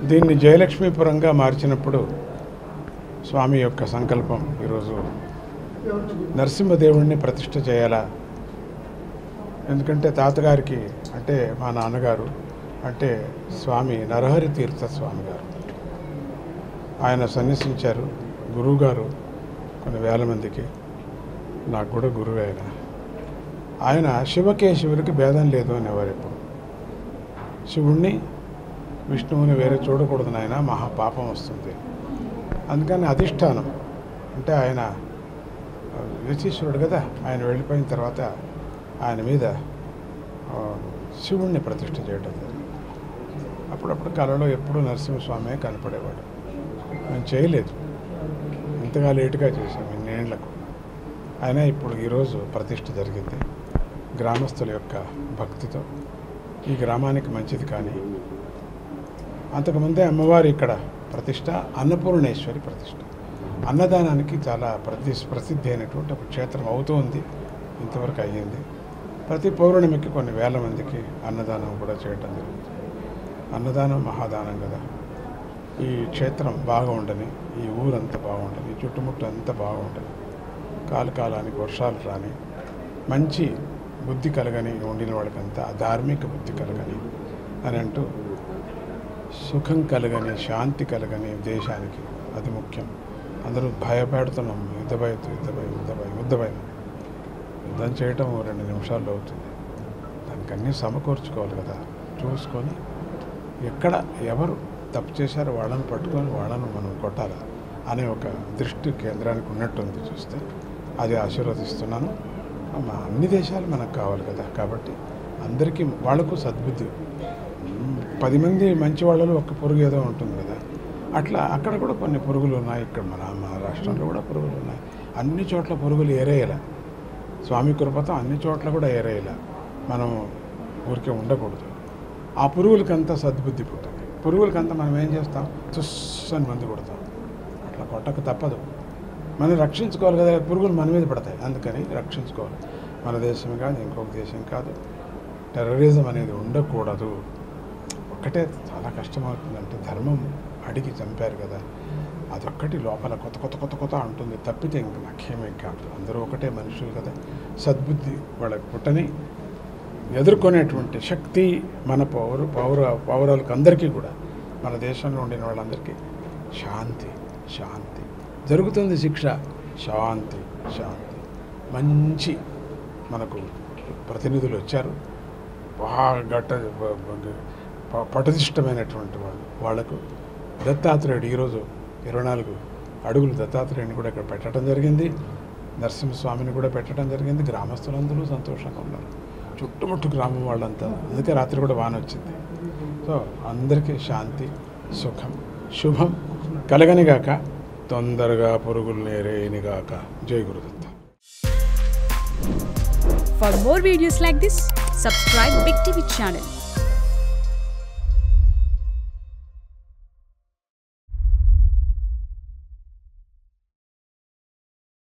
దీన్ని జయలక్ష్మీపురంగా మార్చినప్పుడు స్వామి యొక్క సంకల్పం ఈరోజు నరసింహదేవుడిని ప్రతిష్ఠ చేయాలా. ఎందుకంటే తాతగారికి అంటే మా నాన్నగారు అంటే స్వామి నరహరి తీర్థ స్వామి గారు ఆయన సన్యసించారు. గురువుగారు కొన్ని వేల మందికి, నాకు కూడా గురువు ఆయన శివకేశవులకి భేదం లేదు అనేవారు. ఎప్పుడు శివుణ్ణి విష్ణువుని వేరే చూడకూడదు నాయన, మహాపాపం వస్తుంది. అందుకని అధిష్టానం అంటే ఆయన విశీశ్వరుడు కదా, ఆయన వెళ్ళిపోయిన తర్వాత ఆయన మీద శివుణ్ణి ప్రతిష్ఠ చేయడం జరిగింది. అప్పుడప్పుడు కళలో ఎప్పుడూ నరసింహస్వామి కనపడేవాడు. మేము చేయలేదు, ఇంతగా లేటుగా చేశాము ఇన్నేళ్లకు. అయినా ఇప్పుడు ఈరోజు ప్రతిష్ఠ జరిగింది గ్రామస్తుల యొక్క భక్తితో. ఈ గ్రామానికి మంచిది. కానీ అంతకుముందే అమ్మవారి ఇక్కడ ప్రతిష్ట అన్నపూర్ణేశ్వరి ప్రతిష్ట, అన్నదానానికి చాలా ప్రసిద్ధి అయినటువంటి ఒక క్షేత్రం అవుతూ ఉంది. ఇంతవరకు అయ్యింది. ప్రతి పౌర్ణమికి కొన్ని వేల మందికి అన్నదానం కూడా చేయటం జరుగుతుంది. అన్నదానం మహాదానం కదా. ఈ క్షేత్రం బాగా ఉండని, ఈ ఊరంతా బాగుండని, చుట్టుముట్టు అంతా బాగుండని, కాలానికి వర్షాలు రాని, మంచి బుద్ధి కలగని ఉండిన వాళ్ళకంతా ధార్మిక బుద్ధి కలగని అని అంటూ సుఖం కలగని, శాంతి కలగని దేశానికి అది ముఖ్యం. అందరూ భయపెడుతున్నాం, యుద్ధం చేయటం 2 నిమిషాల్లో అవుతుంది. దానికి అన్నీ సమకూర్చుకోవాలి కదా. చూసుకొని ఎక్కడ ఎవరు తప్పు చేశారో వాళ్ళని పట్టుకొని వాళ్ళను మనం కొట్టాలి అనే ఒక దృష్టి కేంద్రానికి ఉన్నట్టుంది. చూస్తే అది ఆశీర్వదిస్తున్నాను. అన్ని దేశాలు మనకు కావాలి కదా. కాబట్టి అందరికీ వాళ్లకు సద్బుద్ధి, 10 మంది మంచి వాళ్ళలో ఒక్క పురుగు ఏదో ఉంటుంది కదా. అట్లా అక్కడ కూడా కొన్ని పురుగులు ఉన్నాయి. ఇక్కడ మన రాష్ట్రంలో కూడా పురుగులు ఉన్నాయి. అన్ని చోట్ల పురుగులు ఏరేయాల. స్వామి కృపతో అన్ని చోట్ల కూడా ఏరేయాల. మనం ఊరికే ఉండకూడదు. ఆ పురుగులకంతా సద్బుద్ధి పుట్టాలి. పురుగులకంతా మనం ఏం చేస్తాం, తుస్సని మందు కొడతాం. అట్లా కొట్టక తప్పదు. మనం రక్షించుకోవాలి కదా. పురుగులు మన మీద పడతాయి, అందుకని రక్షించుకోవాలి. మన దేశం కాదు, ఇంకొక దేశం కాదు. టెర్రరిజం అనేది ఉండకూడదు. ఒక్కటే చాలా కష్టమవుతుందంటే ధర్మం అడిగి చంపారు కదా, అదొక్కటి లోపల కొత్త అంటుంది. తప్పితే ఇంక నాకేమీ కాదు. అందరూ ఒకటే మనుషులు కదా. సద్బుద్ధి వాళ్ళకి పుట్టని ఎదుర్కొనేటువంటి శక్తి మన పౌరులకు అందరికీ కూడా, మన దేశంలో ఉండిన వాళ్ళందరికీ శాంతి జరుగుతుంది. శిక్ష శాంతి. మంచి మనకు ప్రతినిధులు వచ్చారు. బాగా పటిష్టమైనటువంటి వాళ్ళకు దత్తాత్రేయుడు ఈరోజు 24 అడుగులు దత్తాత్రేయుని కూడా ఇక్కడ పెట్టడం జరిగింది. నరసింహస్వామిని కూడా పెట్టడం జరిగింది. గ్రామస్తులందరూ సంతోషంగా ఉన్నారు. చుట్టుముట్టు గ్రామం వాళ్ళంతా. అందుకే రాత్రి కూడా వాన వచ్చింది. సో అందరికీ శాంతి, సుఖం, శుభం కలగనిగాక, తొందరగా పురుగులు నేరేనిగాక. జై Gurudatta. For more videos like this, subscribe Big TV channel.